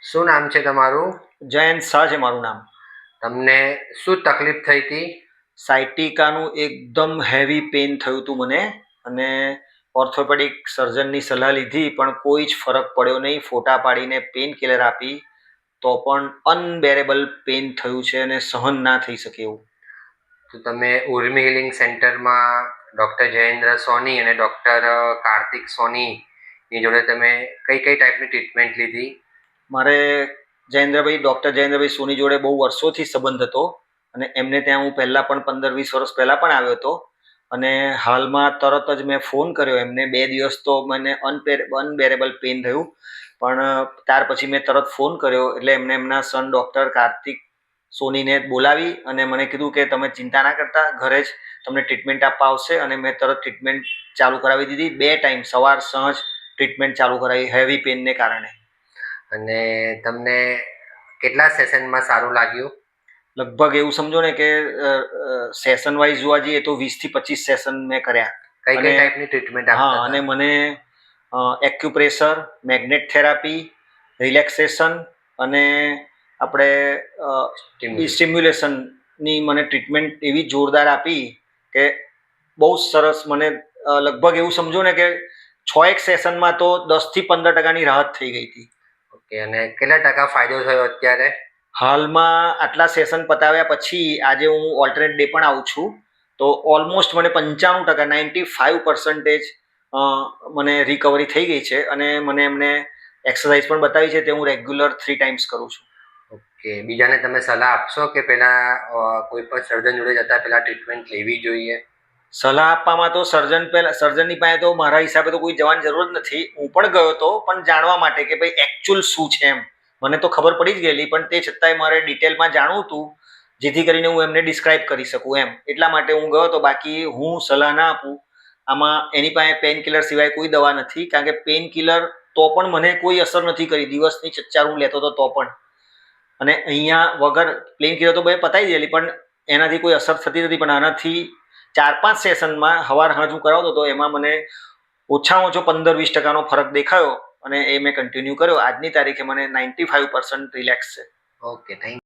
શું નામ છે તમારું? જયંત શાહ છે મારું નામ. તમને શું તકલીફ થઈ હતી? સાયટિકાનું એકદમ હેવી પેઇન થયું હતું મને, અને ઓર્થોપેડિક સર્જનની સલાહ લીધી પણ કોઈ જ ફરક પડ્યો નહીં. ફોટા પાડીને પેઇન કિલર આપી તો પણ અનબેરેબલ પેઇન થયું છે અને સહન ના થઈ શકે એવું. તો તમે ઉર્મી હિલિંગ સેન્ટરમાં ડૉક્ટર જયેન્દ્ર સોની અને ડૉક્ટર કાર્તિક સોનીની જોડે તમે કઈ કઈ ટાઈપની ટ્રીટમેન્ટ લીધી? મારે ડૉક્ટર જયેન્દ્રભાઈ સોની જોડે બહુ વર્ષોથી સંબંધ હતો, અને એમને ત્યાં હું પહેલાં પણ 15-20 વર્ષ પહેલાં પણ આવ્યો હતો. અને હાલમાં તરત જ મેં ફોન કર્યો એમને. 2 દિવસ તો મને અનબેરેબલ પેઇન થયું, પણ ત્યાર પછી મેં તરત ફોન કર્યો એટલે એમને એમના સન ડૉક્ટર કાર્તિક સોનીને બોલાવી અને મને કીધું કે તમે ચિંતા ના કરતા, ઘરે જ તમને ટ્રીટમેન્ટ આપવા આવશે. અને મેં તરત ટ્રીટમેન્ટ ચાલુ કરાવી દીધી. 2 ટાઈમ સવાર સાંજ ટ્રીટમેન્ટ ચાલુ કરાવી હેવી પેઇનને કારણે. અને તમને કેટલા સેશનમાં સારું લાગ્યું? લગભગ એવું સમજો ને કે સેશન વાઇઝ જોવા જઈએ તો 20 થી 25 સેશન મેં કર્યા. કઈ કઈ ટાઈપની ટ્રીટમેન્ટ આપતા હતા? અને મને એક્યુપ્રેશર, મેગ્નેટ થેરાપી, રિલેક્સેશન અને આપણે સ્ટિમ્યુલેશનની મને ટ્રીટમેન્ટ એવી જોરદાર આપી કે બહુ સરસ. મને લગભગ એવું સમજો ને કે 6 સેશનમાં તો 10 થી 15% રાહત થઈ ગઈ હતી. ઓકે, અને કેટલા ટકા ફાયદો થયો અત્યારે? હાલમાં આટલા સેશન પતાવ્યા પછી આજે હું ઓલ્ટરનેટ ડે પણ આવું છું, તો ઓલમોસ્ટ મને 95% 95% મને રિકવરી થઈ ગઈ છે. અને મને એમને એક્સરસાઇઝ પણ બતાવી છે તે હું રેગ્યુલર 3 ટાઈમ્સ કરું છું. ઓકે, બીજાને તમે સલાહ આપશો કે પહેલાં કોઈ પણ સર્જન જોડે જતાં પહેલાં ટ્રીટમેન્ટ લેવી જોઈએ? સલાહ આપવામાં તો સર્જનની પાસે તો મારા હિસાબે તો કોઈ જવાની જરૂર જ નથી. હું પણ ગયો હતો, પણ જાણવા માટે કે ભાઈ એકચ્યુઅલ શું છે એમ. મને તો ખબર પડી જ ગયેલી, પણ તે છતાંય મારે ડિટેલમાં જાણવું હતું જેથી કરીને હું એમને ડિસ્ક્રાઇબ કરી શકું એમ. એટલા માટે હું ગયો હતો. બાકી હું સલાહ ના આપું. આમાં એની પાસે પેઇન કિલર સિવાય કોઈ દવા નથી, કારણ કે પેઇન કિલર તો પણ મને કોઈ અસર નથી કરી. દિવસની 4 હું લેતો હતો તો પણ. અને અહીંયા વગર પેઇન કિલર તો બે પતાવી દેલી, પણ એનાથી કોઈ અસર થતી નથી. પણ આનાથી 4-5 સેશનમાં હવાર હાંજ હું કરાવતો હતો, એમાં મને ઓછામાં ઓછો 15-20% ફરક દેખાયો, અને એ મેં કન્ટિન્યુ કર્યો. આજની તારીખે મને 95% રિલેક્સ છે. Okay, thank you.